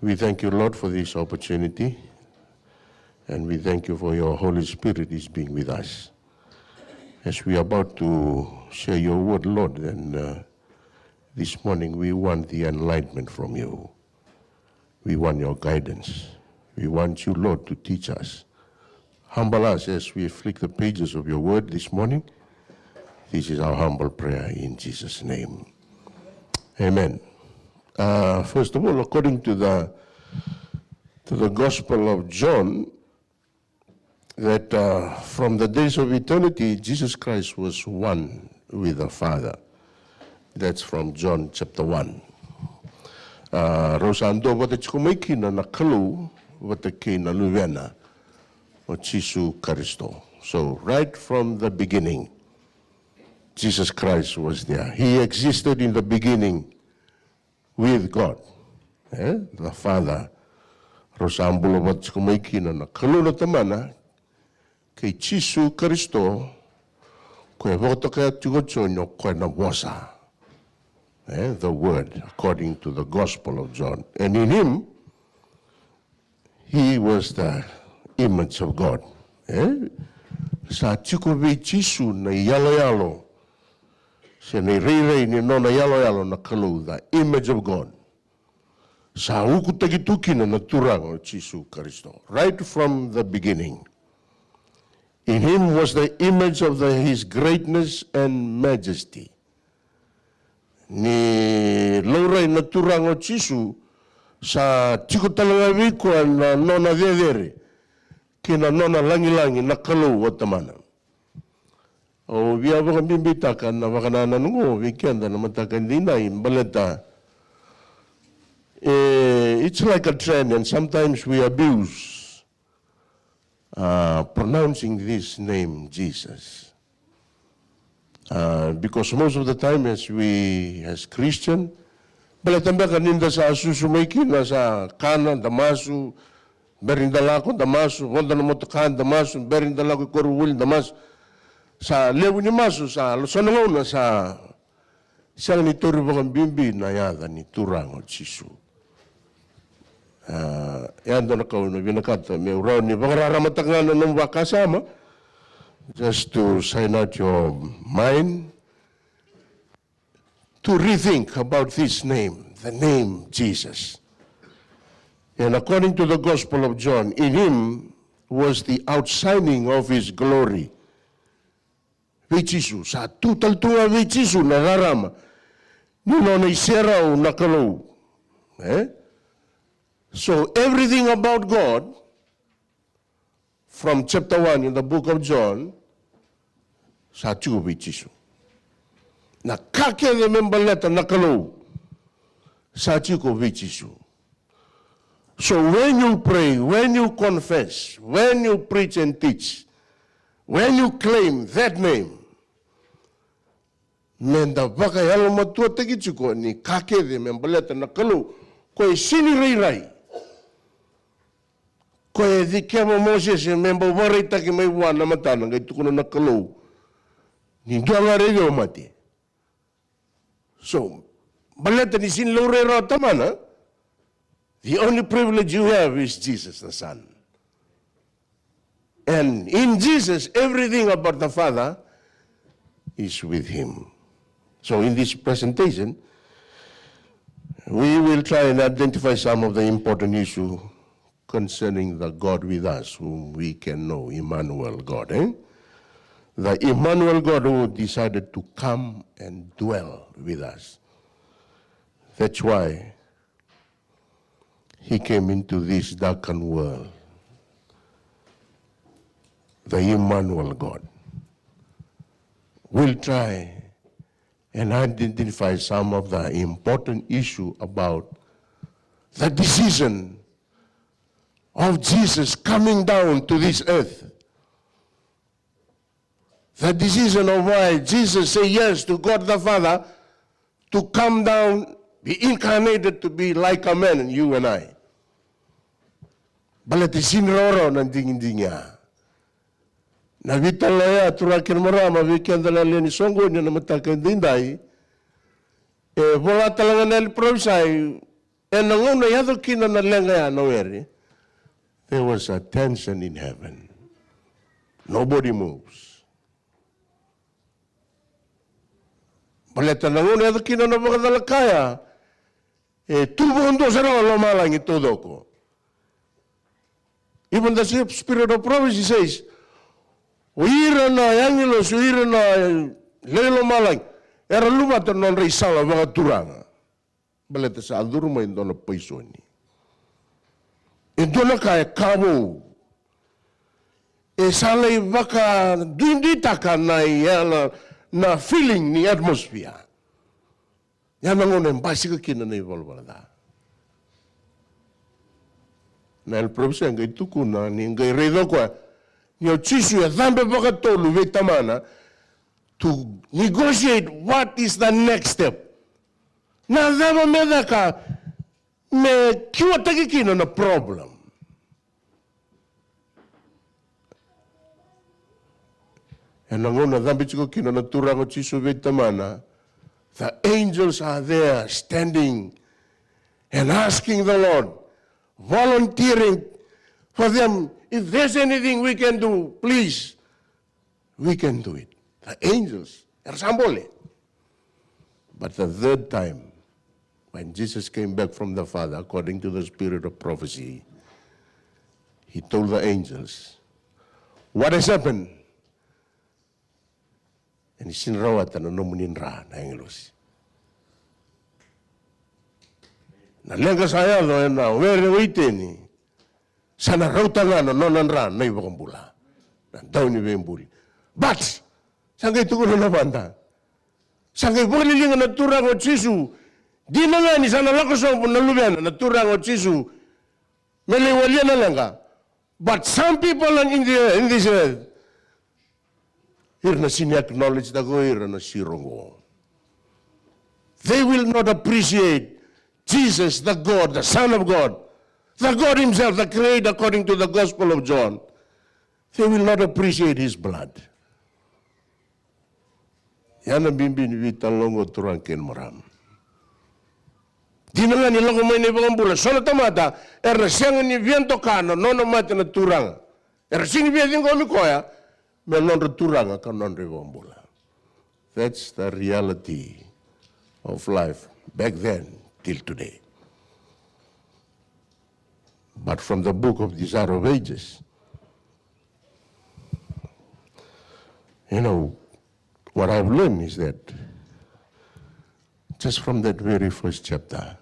We thank you, Lord, for this opportunity, and we thank you for your Holy Spirit is being with us. As we are about to share your word, Lord, and this morning we want the enlightenment from you. We want your guidance. We want you, Lord, to teach us. Humble us as we flick the pages of your word this morning. This is our humble prayer in Jesus' name. Amen. First of all, according to the Gospel of John, that from the days of eternity, Jesus Christ was one with the Father. That's from John chapter 1. Rosando wata chikumaikina na kalu wata kina luwena o Jesu Christo. So right from the beginning, Jesus Christ was there. He existed in the beginning with God, the Father. Rosambulo wat chikumaikina na kalu na tamana kay Jesu Christo koe voto kaya tigochonyo koe na wasa. The word according to the Gospel of John. And in him, he was the image of God. Sa chikubi Jesu na yalo, sa ni rei ni no na yalo na kalu, the image of God. Sa ukutagituki na naturang o Jesu Christo. Right from the beginning. In him was the image of his greatness and majesty. Ni laurai naturang o Jesu sa chikotalanga ko na nona dedere kina nona langi na kalu o tamana. O via vaka bimbitaka na vakanana nungo weekenda na mataka ndina imbaleta. It's like a trend, and sometimes we abuse pronouncing this name Jesus. Because most of the time as Christian, balatamba kaninda sa susumaiki na sa kanan damasu, berindalako damasu, wanda na motakan damasu, berindalako koruwil damasu, sa lewu ni masu sa losanangaw na sa siyang nituri bakang bimbi na yada ni turang o Jesu. Yan doon ako na binakata, may uraw ni bangararamatangan na ng wakasama, just to sign out your mind, to rethink about this name, the name Jesus. And according to the Gospel of John, in him was the outshining of his glory. Vichisu, sa tutaltunga vichisu na rarama, nino na isera o nakalo. So everything about God, from chapter 1 in the book of John, sa chubi Jesu. Na kake de membaleta nakalo, sa chubi Jesu. So when you pray, when you confess, when you preach and teach, when you claim that name, menda baka yalo matua tegichuko ni kake de membaleta nakalo, koe sini rai. Koe di kema Moses e memba warita ki mai wana matana ngai tukuna na kalau. Ni duanga reo mati. So, baleta ni sin lo reo tamana. The only privilege you have is Jesus the Son. And in Jesus, everything about the Father is with him. So in this presentation, we will try and identify some of the important issues concerning the God with us, whom we can know, Emmanuel God. The Emmanuel God who decided to come and dwell with us. That's why he came into this darkened world. The Emmanuel God. We'll try and identify some of the important issues about the decision of Jesus coming down to this earth. The decision of why Jesus said yes to God the Father to come down, be incarnated to be like a man, you and I. Balati sinroro ng dingin niya. Nagitala ya turakin marama vikendala ni songo niya na matakan dinday. Wala talaga na provisay And nangona yado kina na lenga ya naweri, there was a tension in heaven. Nobody moves. Baleta nangona yado kina na bakadalakaya, tubo hondo sara lomalang ito doko. Even the spirit of prophecy says, uira na yangilos, uira na lelo malang, era lumata non reisala baka turanga. Baleta sa aduruma indo na paisoni. Indo na kaya kamo. Salay baka dindita ka na feeling ni atmosphere. Yan ang unang basic kina na ibalbalada. Na el profesor ngay tukuna ni ngay redo kwa niyo chisu ya dhambe baka tolu vetamana to negotiate what is the next step. Na dhama medaka me kiwa takikino na problem. And nangona dhambe chiko kino na turango chisu vetamana, the angels are there standing and asking the Lord, volunteering for them. If there's anything we can do, please, we can do it. The angels, ersambole. But the third time, when Jesus came back from the Father, according to the spirit of prophecy, he told the angels, what has happened? And sinrawatan na numunin ra na angelos. Na lenga saya lo na were witeni. Sana rauta na nonan ra na ibakambula. Na daw ni bembuli. But sangay tugon na banda. Sangay bulilingan na turang o chisu. Di na nga ni sana lakoso na lubian na turang o chisu. Meliwalya na lenga. But some people in this earth, acknowledge the they will not appreciate Jesus, the God, the Son of God, the God himself, the Creator, according to the Gospel of John. They will not appreciate his blood. Yana bimbin vitalongo turanken maram. Dinanga nilang umay ibang bula. Solo tamata, siyang ni viento kano, nono mati na turang. Siyang viento komikoya, that's the reality of life back then till today. But from the book of Desire of Ages, what I've learned is that just from that very first chapter,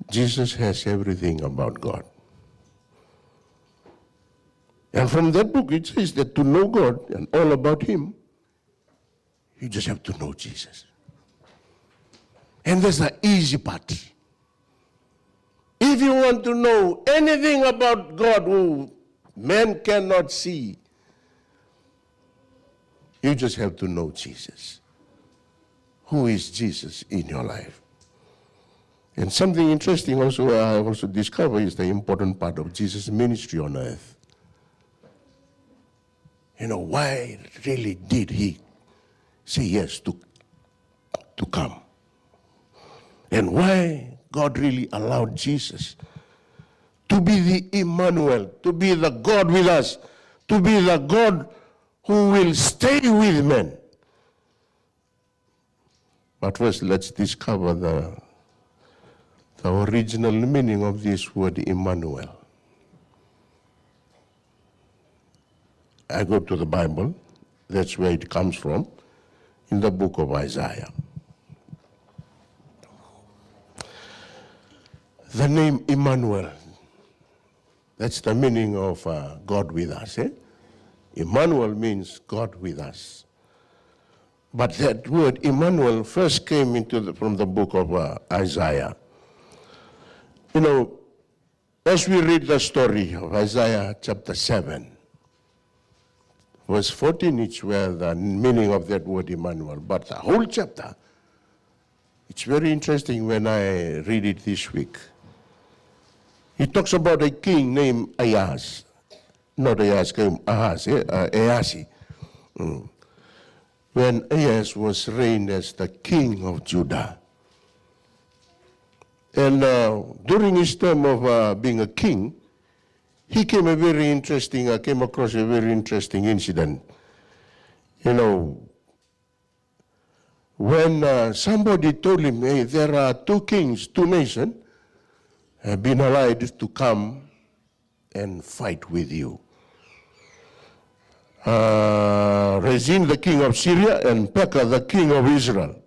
Jesus has everything about God. And from that book, it says that to know God and all about him, you just have to know Jesus. And that's the easy part. If you want to know anything about God who man cannot see, you just have to know Jesus. Who is Jesus in your life? And something interesting also I also discovered is the important part of Jesus' ministry on earth. Why really did he say yes to come? And why God really allowed Jesus to be the Emmanuel, to be the God with us, to be the God who will stay with men. But first, let's discover the original meaning of this word Emmanuel. I go to the Bible, that's where it comes from, in the book of Isaiah. The name Emmanuel, that's the meaning of God with us. Emmanuel means God with us. But that word Emmanuel first came from the book of Isaiah. As we read the story of Isaiah chapter 7, verse 14, it's where the meaning of that word Emmanuel. But the whole chapter, it's very interesting when I read it this week. He talks about a king named Ahaz. Not Ahaz, Ahaz, Ahaz. When Ahaz was reigned as the king of Judah. And during his term of being a king, he came across a very interesting incident. You know, when somebody told him, hey, there are two kings, two nations, have been allied to come and fight with you. Rezin, the king of Syria, and Pekah, the king of Israel.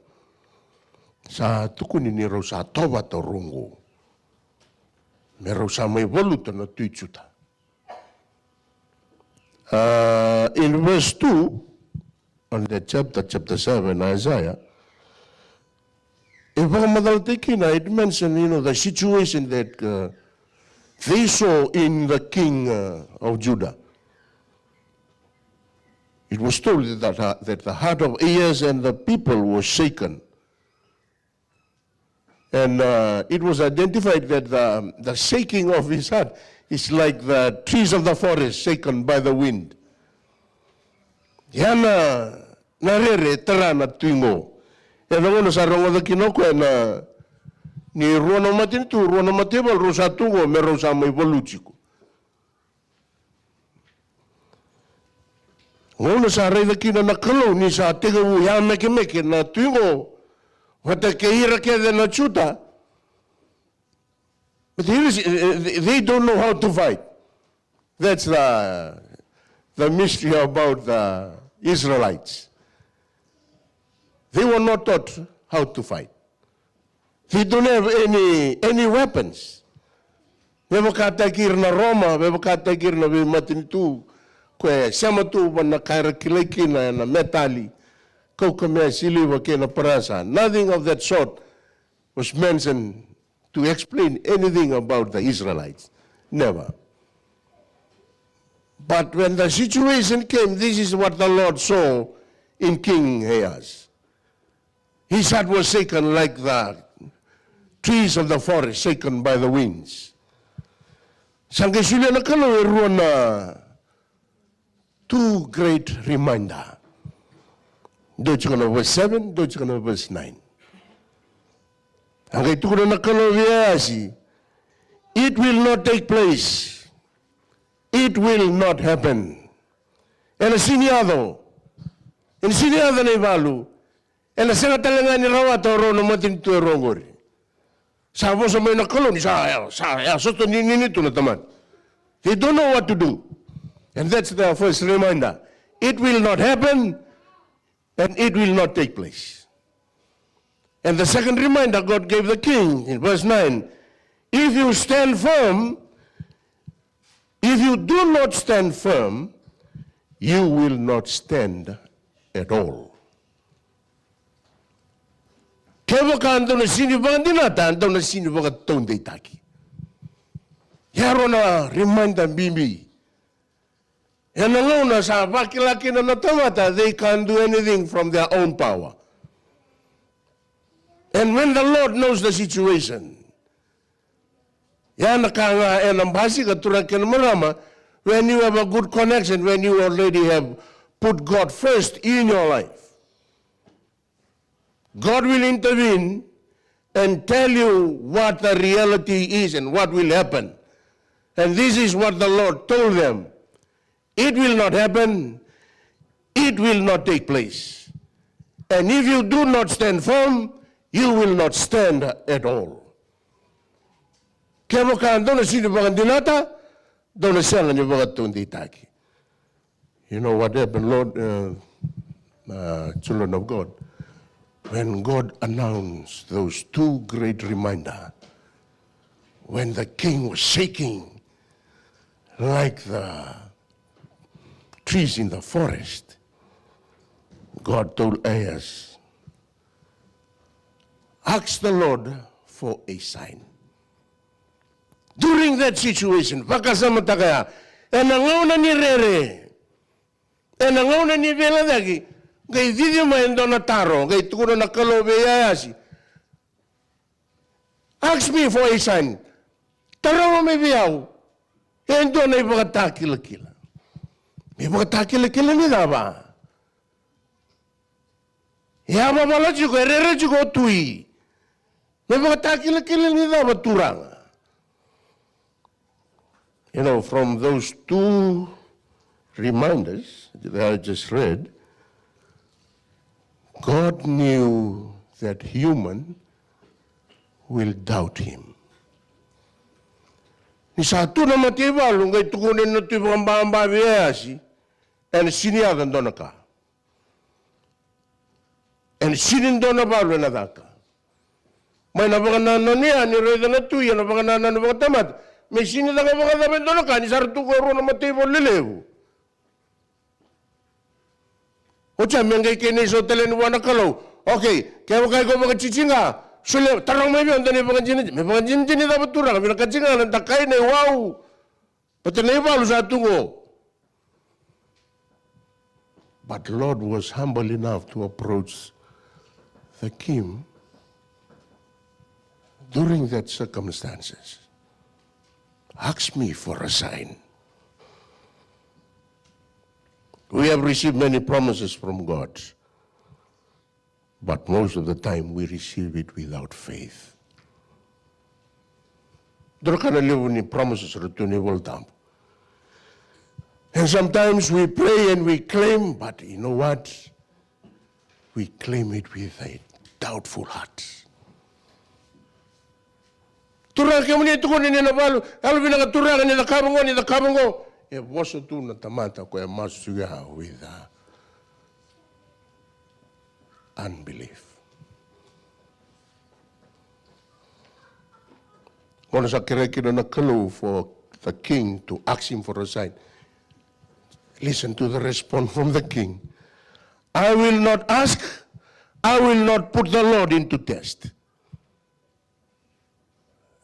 Sa tukuni ni raw sa toba to rungo. Meron sa may voluto na tuitsuta. In verse 2, on the chapter 7, Isaiah, if it mentioned, the situation that they saw in the king of Judah. It was told that the heart of Ahaz and the people was shaken. And it was identified that the shaking of his heart is like the trees of the forest shaken by the wind. Yana narere tara na tuingo. E nangono sa rongo da kinoko na ni ruano matin tu ruano matebal rosa tungo me rosa mai voluchiku. Ngono sa rei da kina na kalo ni sa tega u ya meke na tuingo. Wata ke hira ke de na chuta. But they don't know how to fight. That's the mystery about the Israelites. They were not taught how to fight. They don't have any weapons. Bebo katakir na Roma, bebo katakir na matinitu, kwe samatu na kaira kileki na metali, kokame siliwa ke na parasa. Nothing of that sort was mentioned to explain anything about the Israelites. Never. But when the situation came, this is what the Lord saw in King Ahaz. His heart was shaken like the trees of the forest shaken by the winds. Sangkasulia na kalo na two great reminder. Doon na verse 7, doon na verse 9. Ang ito na kalo viasi, it will not take place. It will not happen. And siniado na ibalu. And sa talaga ni rawato ro no matin tu rongori. Sa mo sa may nakalo ni sa so to ni to na taman. They don't know what to do. And that's the first reminder. It will not happen and it will not take place. And the second reminder God gave the king in verse 9, if you stand firm, if you do not stand firm, you will not stand at all. Kaya ka ando na sinibagan dinata, ando na sinibagan taon day taki. Yaro na reminder bimbi. Yan ang una sa bakilaki na natamata, they can't do anything from their own power. And when the Lord knows the situation, yan nakanga ang basi katulad ka marama, when you have a good connection, when you already have put God first in your life, God will intervene and tell you what the reality is and what will happen. And this is what the Lord told them. It will not happen. It will not take place. And if you do not stand firm, you will not stand at all. Kaya mo ka doon na sinibagan dinata, doon na siya nga nibagat tundi taki. You know what happened, Lord, children of God? When God announced those two great reminders, when the king was shaking like the trees in the forest, God told Ahaz, ask the Lord for a sign. During that situation, pakasama takaya, enangaw na ni Rere, enangaw na ni Veladagi, kay video maendo na taro, kay tukuro na kalobe yayasi. Ask me for a sign. Taro mo may biyaw. Endo na ibagatakila-kila. Ibagatakila-kila nila ba? Yaba malachi ko, erere ko tui. May mga takil-kilil nila maturang. You know, from those two reminders that I just read, God knew that human will doubt him. Ni satu na matiba lungai tukunin na tiba mbamba biasi, and siniagan dona ka, and sinin dona balu na daka. May nabakanana niya ni reda na tuya nabakanana na bakatamat. May sinidaka bakatamat dona ka ni sartu koro na matiba lilew. Ocha mengay kini so telen wana kalau. Okay, kaya mo kayo mga chichinga. Sule tarang may biyon tani mga jini. May mga jini dapat turang. May nakachinga ng takay na wow. Pati na iba sa tungo. But Lord was humble enough to approach the king during that circumstances. Ask me for a sign. We have received many promises from God, but most of the time we receive it without faith. There can live in promises returnable time. And sometimes we pray and we claim, but you know what? We claim it with a doubtful heart. Turang kami nito ko nila balu, alvin ang turang nila kabango. E vosso tu na tamata ko e masuga with unbelief. Kung sa kirekino na kalu for the king to ask him for a sign, listen to the response from the king. I will not ask, I will not put the Lord into test.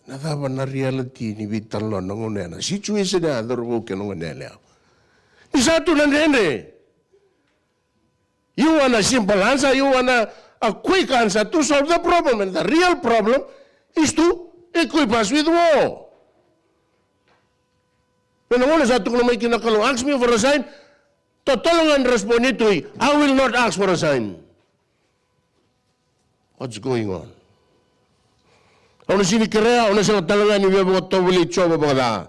Nadaba na reality ni bitan lo nangonena. Situation na adorbo ke nangonena. Isa tu nandene. You want a simple answer, you want a quick answer to solve the problem. And the real problem is to equip us with war. When I want to make kinakalo, ask me for a sign, totolongan respond ito I will not ask for a sign. What's going on? Ono sini krea, ono sa talangan ni mga tawili choba mga.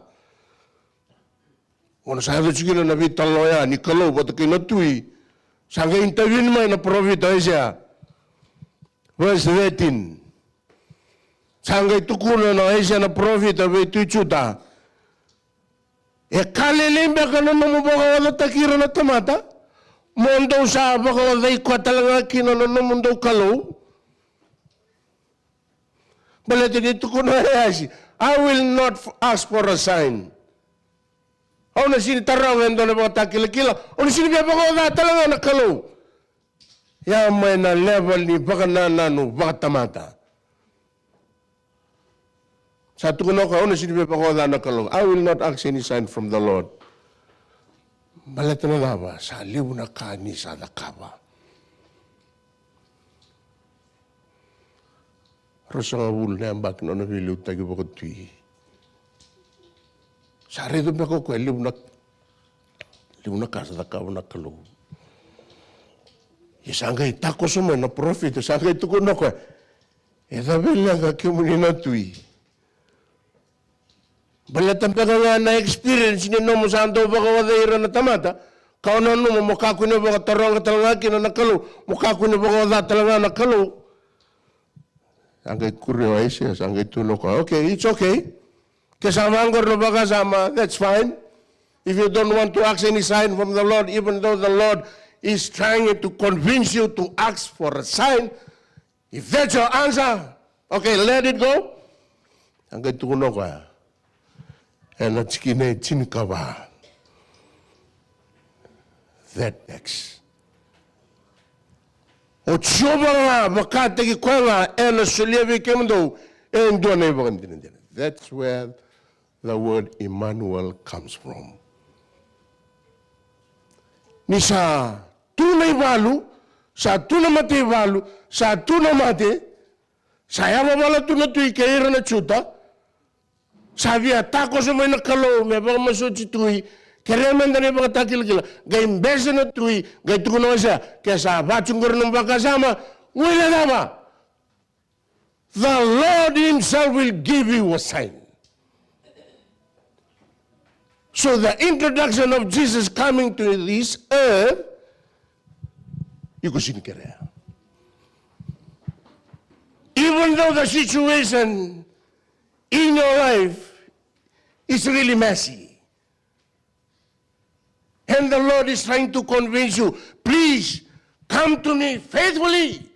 Ono sa hado sigilo na vitaloya ni kalo bata kinatui. Sanga interview naman na prophet Isaiah. Verse 13. Sanga itukuna na Isaiah na prophet abe tuichuta. E kalilimbe ka na namubaka wala takira na tamata. Mondo sa baka wala ikwa talaga kinano na mundo kalo. I will not ask for a sign. Ako na sinitarawan doon na mga takila-kila. Ako na sinibiyaba ko na talaga nakalo. Yamay na level ni baka nanano, baka tamata. Sa tukuno ka, ako na sinibiyaba ko na nakalo. I will not ask any sign from the Lord. Balata na ba? Sa liw na kani sa nakaba. Rasa ngabul na ang bakit na nabiluw tayo bakit tuwi. Sa rito ba ko liw na kasa na kawa na kalo. Isangay tako sumay na profit, isangay tukon na ko. Dabil lang kakimuli na tuwi. Balatan pa nga na experience ni no mo saan daw baka wadayra na tamata. Kao na no mo mukha ko na baka tarong katalangaki na nakalo. Mukha ko na baka wadatalaga na nakalo. Sangay kuryo ay siya, sangay tulog ko. Okay, it's okay. Kasama ang gorno ba kasama, that's fine. If you don't want to ask any sign from the Lord, even though the Lord is trying to convince you to ask for a sign, if that's your answer, okay, let it go. Sangay tulog ko. And at skinay chinka ba? That next. O choba nga, makatagi kwa nga, suliyabi kemdo, doon na ibang din. That's where the word Emmanuel comes from. Ni sa tunay balu, sa tunay mati balu, sa tunay mati, saya mabala tunay tuwi kaira na chuta, sabi atako sa may nakalo, may baka masudsi tuwi, kaya man na mga takil-kila, gayong besa na tuwi, gayong tukunawa siya, kaya sa batsyong garo ng baka sama, wala na ba? the Lord himself will give you a sign. So the introduction of Jesus coming to this earth, you go see it. Even though the situation in your life is really messy, and the Lord is trying to convince you, please come to me faithfully.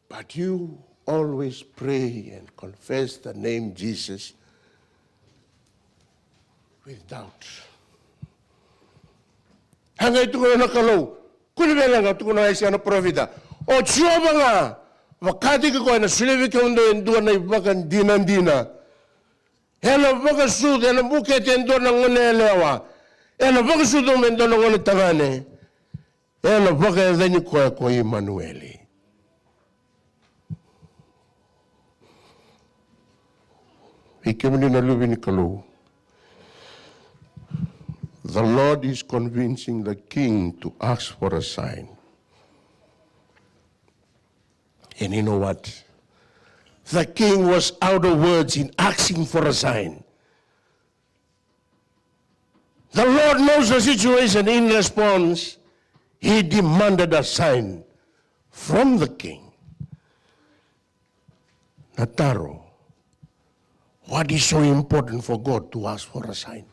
But you always pray and confess the name Jesus with doubt. Hanggang ito ko na nakalaw, kunibela nga ito ko na siya na profita. O tsuwa nga, wakati ko na suliwi ka undo yung doon na ibakan dinan-dina. Hela baka sud, hela bukit yung doon ng unelewa. Hela baka sud yung doon ng unetangane. Hela baka yung kuya ko Emmanueli. Ikimini na lubi ni Kalu. The Lord is convincing the king to ask for a sign. And you know what? The king was out of words in asking for a sign. The Lord knows the situation. In response, he demanded a sign from the king. Nataro, what is so important for God to ask for a sign?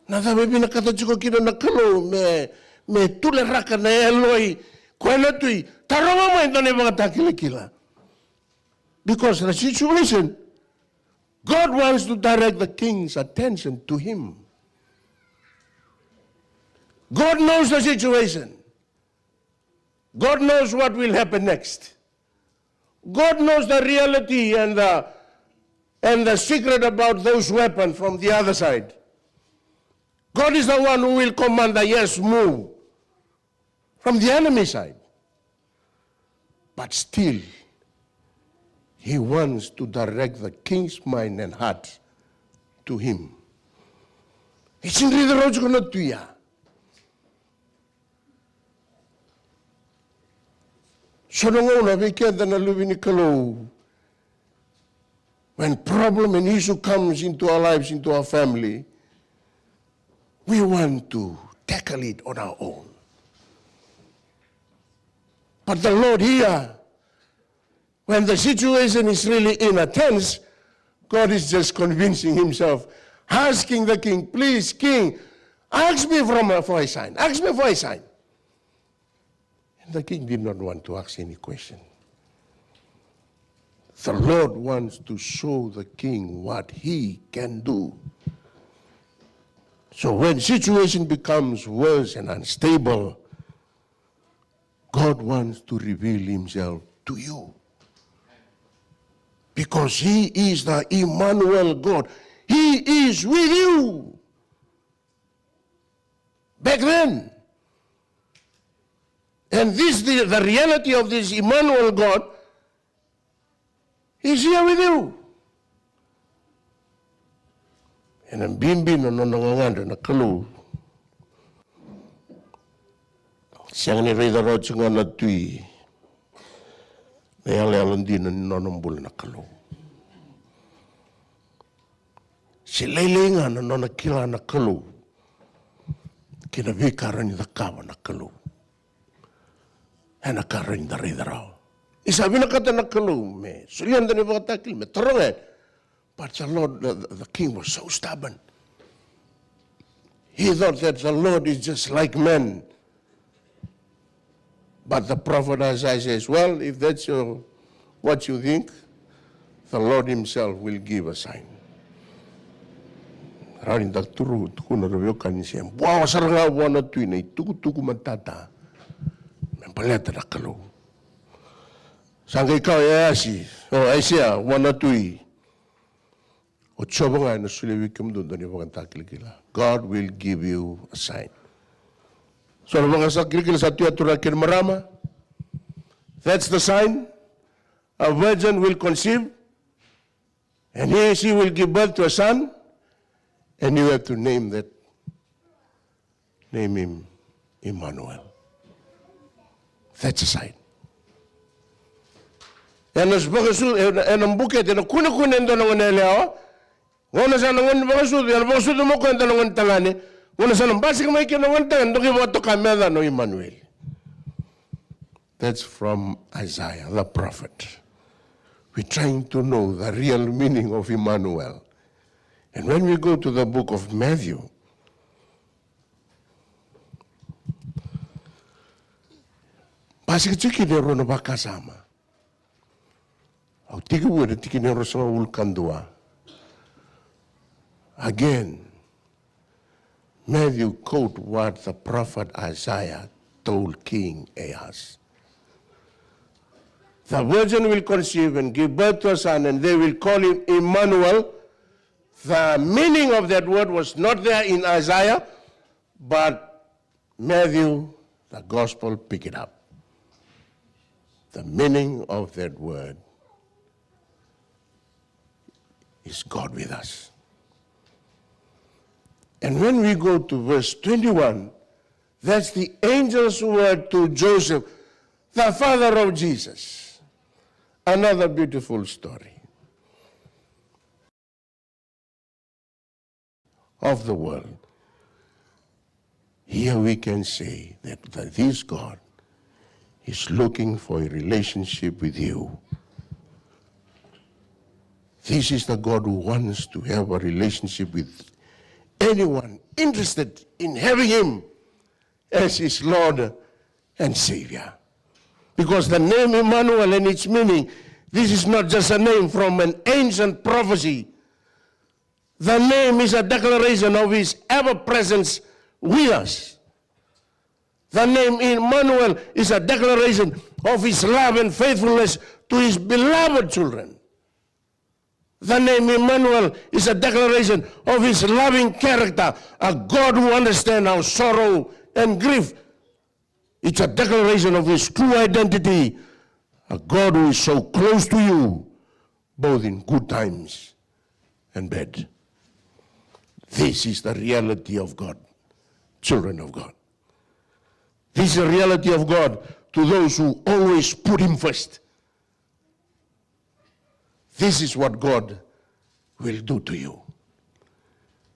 Nada me pinakatajuko kina nakalo me tuleraka na eloi kwena tui taroma mo ito na mga takila-kila. Because the situation, God wants to direct the king's attention to him. God knows the situation. God knows what will happen next. God knows the reality and the secret about those weapons from the other side. God is the one who will command the yes move from the enemy side. But still, he wants to direct the king's mind and heart to him. It's in the road to you. So when problem and issue comes into our lives, into our family, we want to tackle it on our own. But the Lord here, when the situation is really in a tense, God is just convincing himself, asking the king, please, king, ask me for a sign. Ask me for a sign. And the king did not want to ask any question. The Lord wants to show the king what he can do. So when situation becomes worse and unstable, God wants to reveal himself to you. Because he is the Emmanuel God. He is with you. Back then. And this, the reality of this Emmanuel God, is here with you. And ang bimbi na nanganganda na kalu. Siyang ni Reda Rod nga na tuy. Nayalalan din na nanombol na kalu. Si Leilinga na nanakila na kalu. Kinabikaran ni Dakawa na kalu. And nakaran ni Reda Rod. Isabi na kata na kalu. Sulihan na ni mga takil. Tarong But the Lord, the king was so stubborn. He thought that the Lord is just like men. But the prophet Isaiah says, well, if that's what you think, the Lord himself will give a sign. Rarin turu tukuna ravyo kanisiyam. Buwa saranga wana tuina tuku matata. Mempaleta na kalu. Sangka ikaw ayasi. Aisya wana tui. God will give you a sign. So that's the sign. A virgin will conceive, and she will give birth to a son, and you have to name him Emmanuel. That's a sign. En ons bagasu en een boeket en kuna en dan eleo. Ngona sana ngon bagasu en bagasu mo ko en dan tangane. Ngona sana basik mai ke ngon tan ndo ke boto kameda no Emmanuel. That's from Isaiah, the prophet. We're trying to know the real meaning of Emmanuel. And when we go to the book of Matthew, basik tiki de rono bakasama. Au tiki wo de tiki ne rosa ulkandua. Again, Matthew quote what the prophet Isaiah told King Ahaz. The virgin will conceive and give birth to a son, and they will call him Emmanuel. The meaning of that word was not there in Isaiah, but Matthew, the gospel, pick it up. The meaning of that word is God with us. And when we go to verse 21, that's the angel's word to Joseph, the father of Jesus. Another beautiful story of the world. Here we can say that this God is looking for a relationship with you. This is the God who wants to have a relationship with anyone interested in having him as his Lord and Savior. Because the name Emmanuel and its meaning, this is not just a name from an ancient prophecy. The name is a declaration of his ever-presence with us. The name Emmanuel is a declaration of his love and faithfulness to his beloved children. The name Emmanuel is a declaration of his loving character, a God who understands our sorrow and grief. It's a declaration of his true identity, a God who is so close to you, both in good times and bad. This is the reality of God, children of God. This is the reality of God to those who always put him first. This is what God will do to you.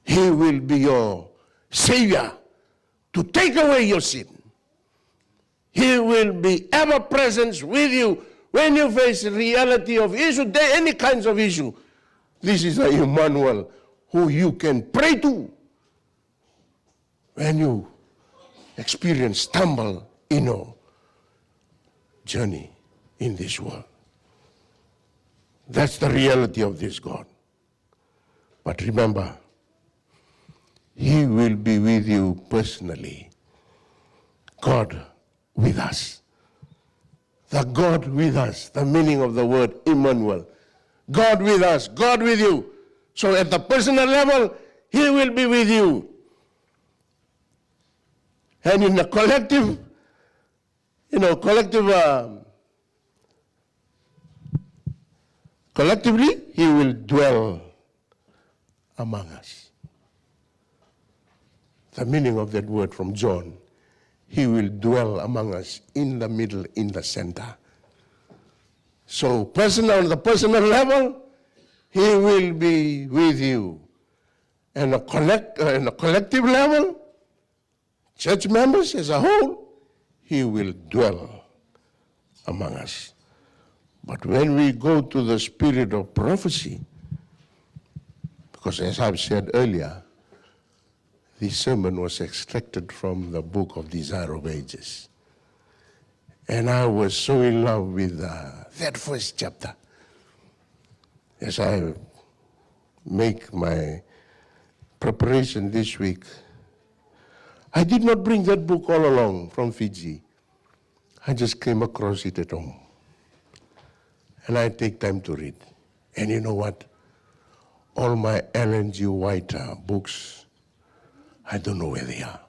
He will be your Savior to take away your sin. He will be ever present with you when you face the reality of issue, any kinds of issue. This is the Emmanuel who you can pray to when you experience stumble in your journey in this world. That's the reality of this God. But remember, he will be with you personally. God with us. The God with us, the meaning of the word Emmanuel. God with us, God with you. So at the personal level, he will be with you. And in the collective, collectively, he will dwell among us. The meaning of that word from John, he will dwell among us in the middle, in the center. So on the personal level, he will be with you. And on a collective level, church members as a whole, he will dwell among us. But when we go to the spirit of prophecy, because as I've said earlier, this sermon was extracted from the book of Desire of Ages. And I was so in love with that first chapter. As I make my preparation this week, I did not bring that book all along from Fiji. I just came across it at home. And I take time to read. And you know what? All my Ellen G. White books, I don't know where they are.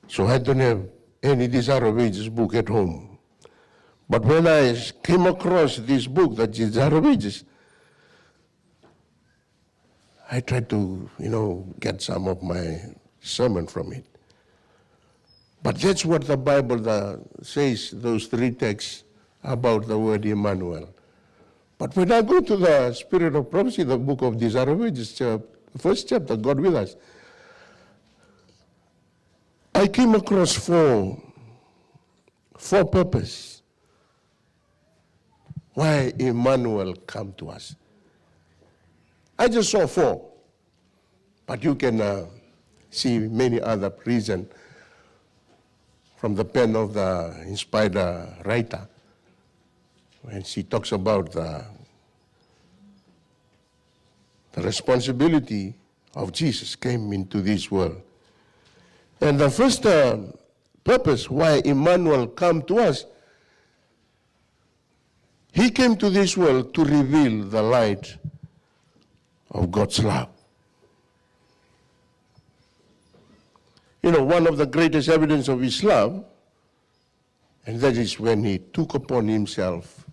So I don't have any Desire of Ages book at home. But when I came across this book, the Desire of Ages, I tried to, get some of my sermon from it. But that's what the Bible says, those three texts about the word Emmanuel. But when I go to the Spirit of Prophecy, the book of Desire of Ages, first chapter, God with us, I came across four purposes why Emmanuel come to us. I just saw four, but you can see many other reasons from the pen of the inspired writer when she talks about the responsibility of Jesus came into this world. And the first purpose why Emmanuel come to us, he came to this world to reveal the light of God's love. You know, one of the greatest evidence of his love, and that is when he took upon himself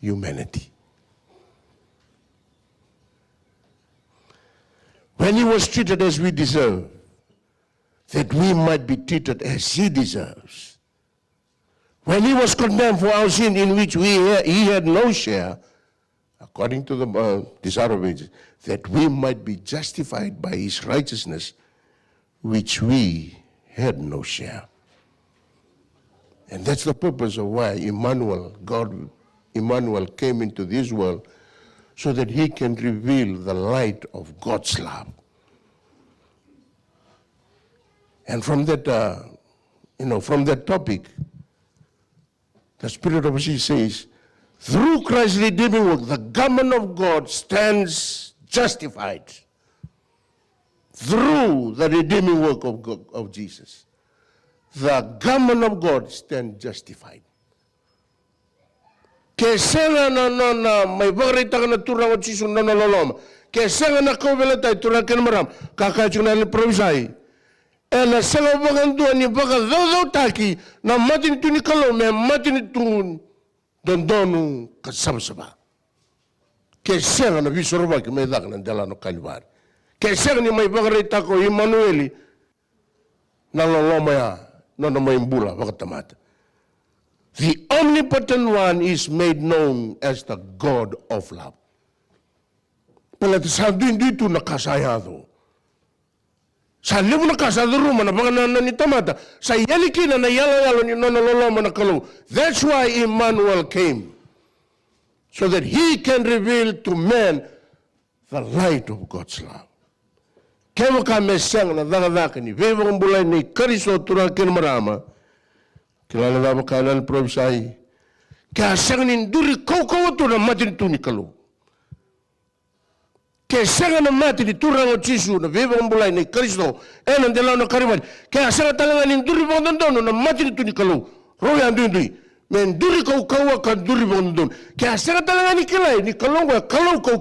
humanity. When he was treated as we deserve, that we might be treated as he deserves. When he was condemned for our sin in which he had no share, according to the Desire of Ages, that we might be justified by his righteousness, which we had no share. And that's the purpose of why Emmanuel came into this world, so that he can reveal the light of God's love. And from that, from that topic, the Spirit of God says, through Christ's redeeming work, the government of God stands justified. Through the redeeming work of Jesus, the government of God stands justified. Kesanga na may bagrita ka na turang at sisun na nololoma. Kesanga na kawela tayo turang kinamaram. Kakachung na liprovisay. E na sanga bagandua ni baga daw taki na matin ito ni kalome, matin ito dondonu kasabsaba. Kesanga na visorba ki may dak ng dala no kalibari. Kesanga ni may bagrita ko Emmanueli na loloma ya no na may mbula bakatamata. The omnipotent one is made known as the God of love. Pala sa dito nakasayado. Sa libo nakasado ruma na baka ni tamata. Sa yaliki na yalo ni nonololoma na kalo. That's why Emmanuel came. So that he can reveal to man the light of God's love. Kaya ka mesang na dagadakan ni Vevang bulay ni Kariso turang kinmarama. Kilala na makanan provisay. Kaya siyang ninduri kau ito na matin ito ni Kalu. Kaya siyang na matin ito rang o Chisu na Vevang bulay ni Kristo e nandalaw na kariman. Kaya siyang talaga ninduri bang nandun na matin ito ni Kalu. Roya andun. Menduri kau ka duri bang nandun. Kaya siyang talaga ni Kilay ni Kalu kau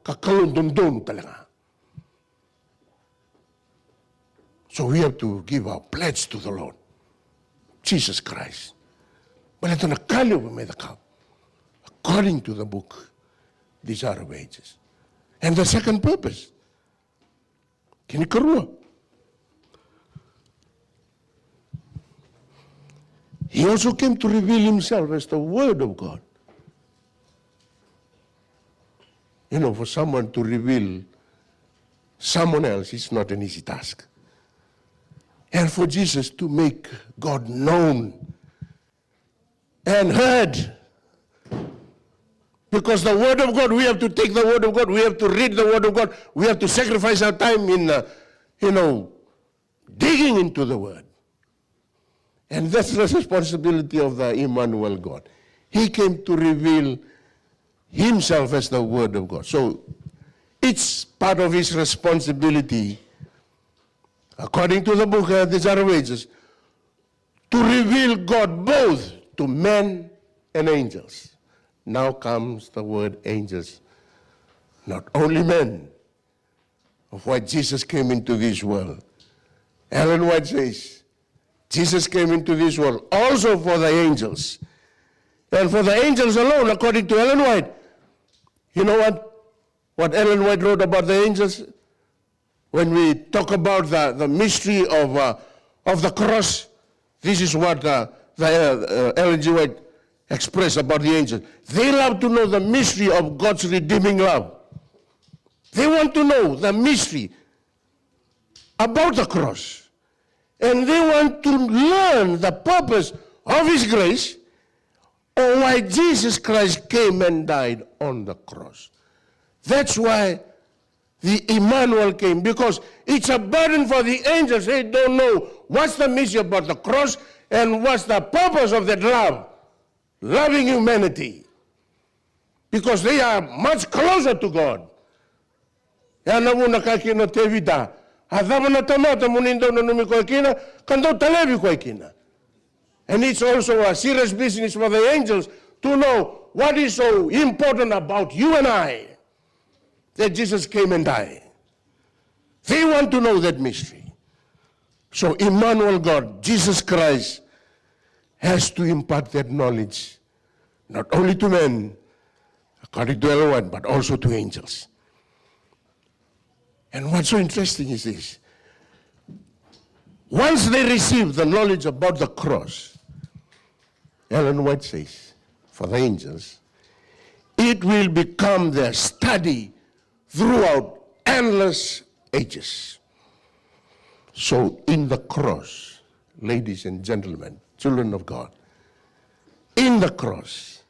kakalong dundun talaga. So we have to give our pledge to the Lord. Jesus Christ. But ito nakaliw may dakap. According to the book, Desire of Ages. And the second purpose, kinikarua. He also came to reveal himself as the Word of God. You know, for someone to reveal someone else is not an easy task. And for Jesus to make God known and heard. Because the Word of God, we have to take the Word of God, we have to read the Word of God, we have to sacrifice our time in, digging into the Word. And that's the responsibility of the Emmanuel God. He came to reveal himself as the Word of God. So it's part of his responsibility, according to the book Desire of Ages, to reveal God both to men and angels. Now comes the word angels. Not only men, of why Jesus came into this world. Ellen White says, Jesus came into this world also for the angels. And for the angels alone, according to Ellen White. You know what Ellen White wrote about the angels? When we talk about the mystery of the cross, This is what Ellen G. White expressed about the angels. They love to know the mystery of God's redeeming love. They want to know the mystery about the cross. And they want to learn the purpose of His grace, or why Jesus Christ came and died on the cross. That's why the Emmanuel came, because it's a burden for the angels. They don't know what's the mystery about the cross and what's the purpose of that love, loving humanity, because they are much closer to God. Yana muna kakina tevita. Adamana tamata munindo no numi koikina, kando talebi koikina. And it's also a serious business for the angels to know what is so important about you and I, that Jesus came and died. They want to know that mystery. So Emmanuel God, Jesus Christ, has to impart that knowledge, not only to men, according to Ellen White, but also to angels. And what's so interesting is this. Once they receive the knowledge about the cross, Ellen White says, for the angels, it will become their study throughout endless ages. So in the cross, ladies and gentlemen, children of God, in the cross,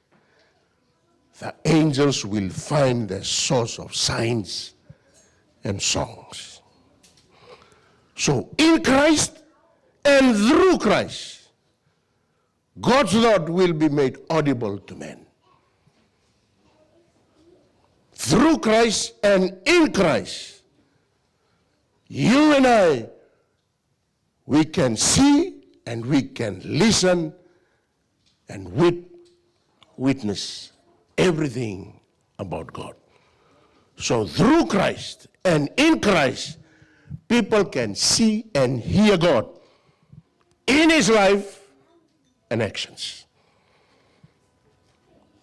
the angels will find their source of signs and songs. So in Christ and through Christ, God's word will be made audible to men. Through Christ and in Christ, you and I, we can see and we can listen and witness everything about God. So through Christ and in Christ, people can see and hear God in His life and actions.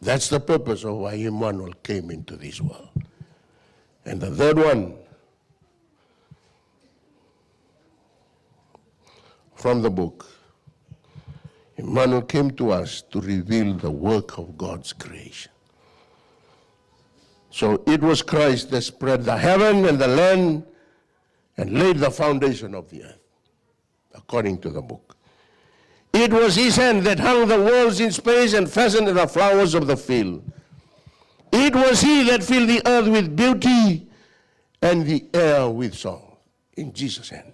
That's the purpose of why Emmanuel came into this world. And the third one, from the book, Emmanuel came to us to reveal the work of God's creation. So it was Christ that spread the heaven and the land and laid the foundation of the earth, according to the book. It was His hand that hung the worlds in space and fastened the flowers of the field. It was He that filled the earth with beauty and the air with song, in Jesus' hand.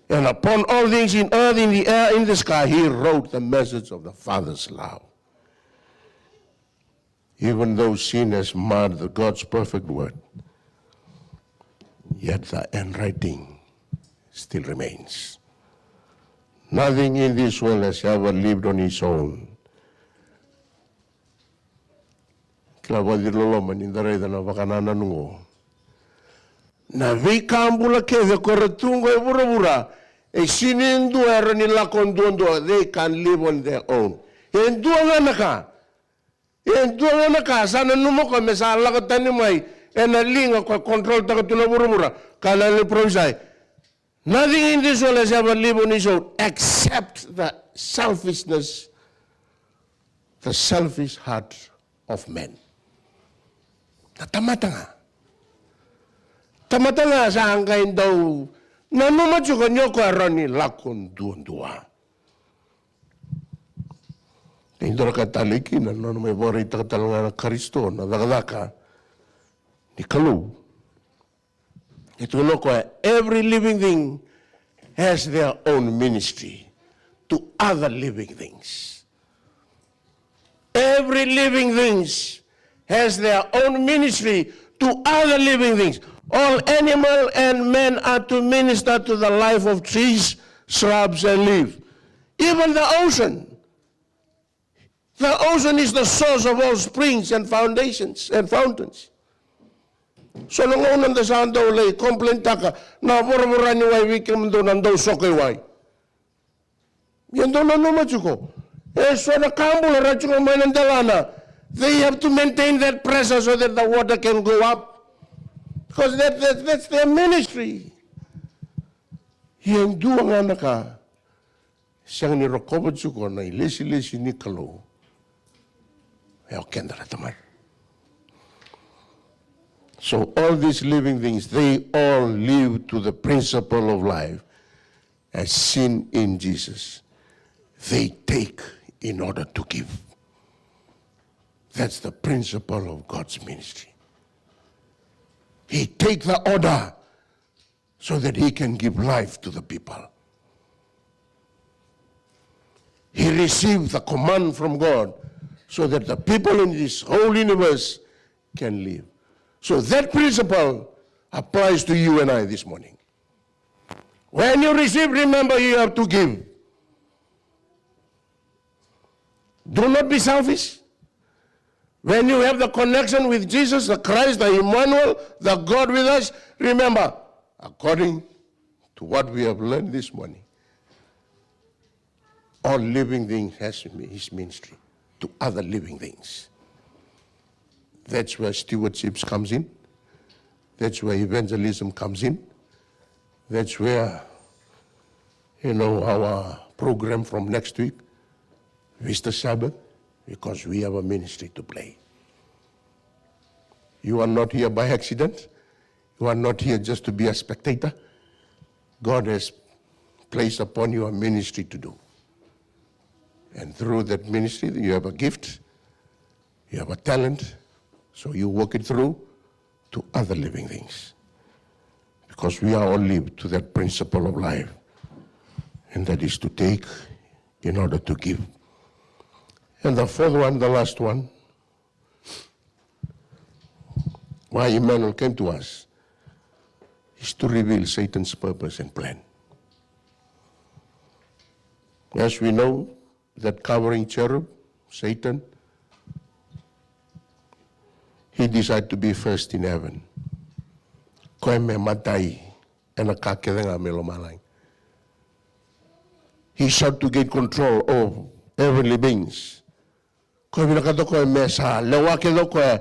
And upon all things in earth, in the air, in the sky, He wrote the message of the Father's love. Even though sin has marred God's perfect word, yet the handwriting still remains. Nothing in this world has ever lived on its own. Na vikambula keve koretungo e burabura e sinindu erani lakondondo, they can live on their own. Enduanganaka sana numoko mesala ka tanimay enalinga ko control ta katuna burabura kana le provisai. Nothing in this world has ever lived on its own except the selfishness, the selfish heart of men. Tamatanga sa hanggain daw na numachuko nyoko arani lakon duandua. Indra kataliki na no may bori tatalanga na Kristo na dagdaka ni kalu. Ito no ko every living thing has their own ministry to other living things. Every living thing has their own ministry to other living things. All animal and men are to minister to the life of trees, shrubs, and leaves. Even the ocean. The ocean is the source of all springs and foundations and fountains. So nung unang dasaan daw lay, complain taka, na bura-bura ni way wikim do nandaw sokay way. Yan daw na numachuko. So nakambula rachuko may nandalana. They have to maintain that pressure so that the water can go up. Because that's their ministry. Yang duwa nga naka, Siang ni rokobo chuko na ilesi ni kalau. Eo kendara tamar. So all these living things, they all live to the principle of life as seen in Jesus. They take in order to give. That's the principle of God's ministry. He takes the order so that he can give life to the people. He received the command from God so that the people in this whole universe can live. So that principle applies to you and I this morning. When you receive, remember you have to give. Do not be selfish. When you have the connection with Jesus, the Christ, the Emmanuel, the God with us, remember, according to what we have learned this morning, all living things has his ministry to other living things. That's where stewardship comes in. That's where evangelism comes in. That's where, our program from next week, Easter Sabbath, because we have a ministry to play. You are not here by accident. You are not here just to be a spectator. God has placed upon you a ministry to do. And through that ministry, you have a gift, you have a talent, so you work it through to other living things. Because we are all live to that principle of life, and that is to take in order to give. And the fourth one, the last one, why Emmanuel came to us, is to reveal Satan's purpose and plan. As we know, that covering cherub, Satan, he decided to be first in heaven. Koe me matai, ena kakerenga me lomalang. He sought to get control of heavenly beings. Koe vinakato koe me sa, lewa ke do koe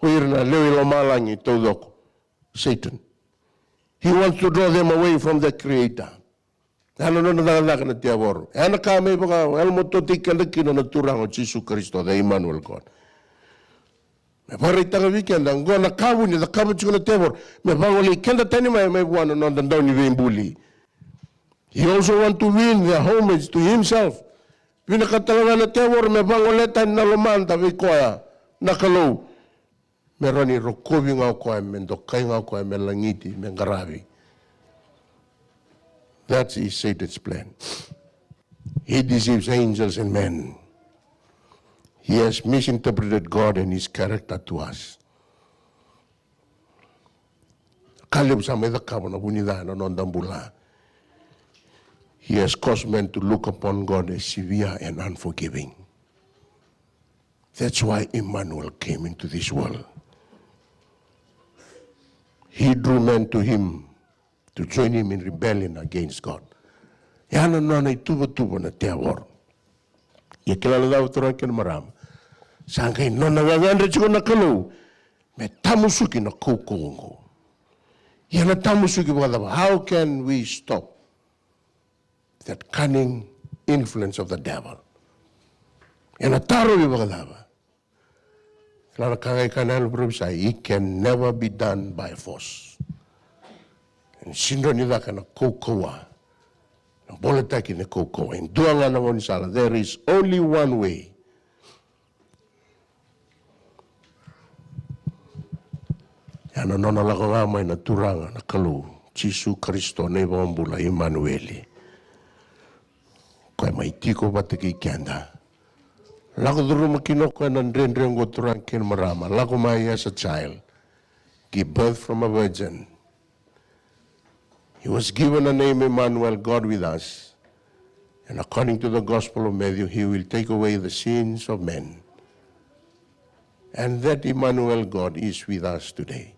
huirna lewi lomalangi todoko, Satan. He wants to draw them away from the Creator. Ano no nalala na tiawor. Ano kami baka elmo to tikandaki na naturang o Jesus Kristo, the Emmanuel God. Me parita ka weekend ang go na kawu ni the kawu chukuna tiawor. Me bangoli kenda tani may buwan no dandaw ni Wimbuli. He also want to win their homage to himself. Pinakatalaga na tiawor me bangoletan na lumanta vikoya nakalo. Meron ni rokobi nga ko men dokay nga ko men langiti men garabi. That's Satan's plan. He deceives angels and men. He has misinterpreted God and his character to us. Kalib sa may dakabo na bunida na nondambula. He has caused men to look upon God as severe and unforgiving. That's why Emmanuel came into this world. He drew men to him to join him in rebellion against God. Yana na tubo na tiawor. Ia kilala daw turang kin maram. Sangkay no nangangandre chiko na kalu. Me tamusuki na kukungo. Yana tamusuki bagadaba. How can we stop that cunning influence of the devil? Yana taro bagadaba. Kilala kangay kanal probisay. It can never be done by force. And sindro nila ka na kokoa. Na boletaki na kokoa. And dua nga na mo ni sala. There is only one way. Yan ano na lako nga may naturanga na kalu. Jesus Kristo na ibambula Emmanueli. Kaya may tiko batiki kianda. Lako duro makinoko na nren-ren go turang kin marama. Lako may as a child. Give birth from a virgin. He was given a name, Emmanuel, God with us. And according to the Gospel of Matthew, he will take away the sins of men. And that Emmanuel God is with us today.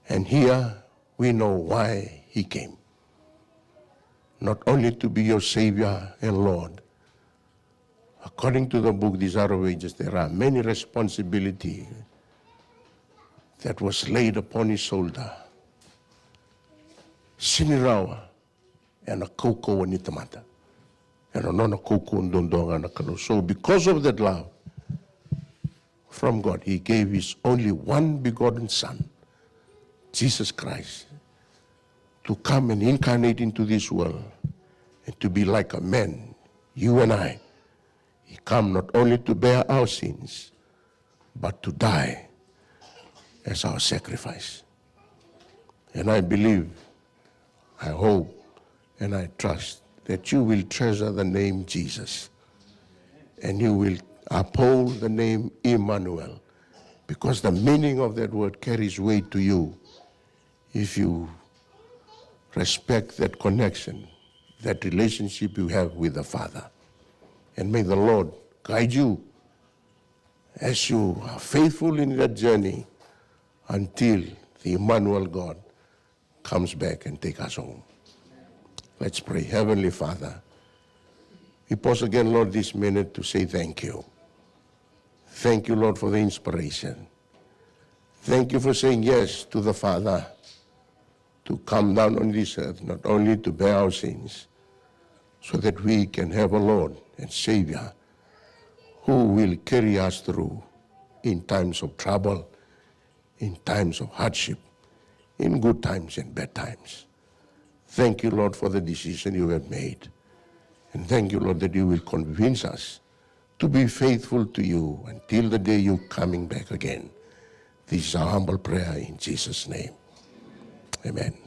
And here we know why he came. Not only to be your Savior and Lord. According to the book, These Are the Wages, there are many responsibilities that was laid upon his shoulder. Sinirawa and a koko ni tamata. So because of that love from God, he gave his only one begotten Son, Jesus Christ, to come and incarnate into this world and to be like a man, you and I. He came not only to bear our sins, but to die as our sacrifice. And I believe, I hope, and I trust that you will treasure the name Jesus, and you will uphold the name Emmanuel, because the meaning of that word carries weight to you if you respect that connection, that relationship you have with the Father. And may the Lord guide you as you are faithful in that journey until the Emmanuel God comes back and take us home. Let's pray. Heavenly Father, we pause again, Lord, this minute to say thank you. Thank you, Lord, for the inspiration. Thank you for saying yes to the Father to come down on this earth, not only to bear our sins, so that we can have a Lord and Savior who will carry us through in times of trouble, in times of hardship, in good times and bad times. Thank you, Lord, for the decision you have made. And thank you, Lord, that you will convince us to be faithful to you until the day you're coming back again. This is our humble prayer in Jesus' name. Amen.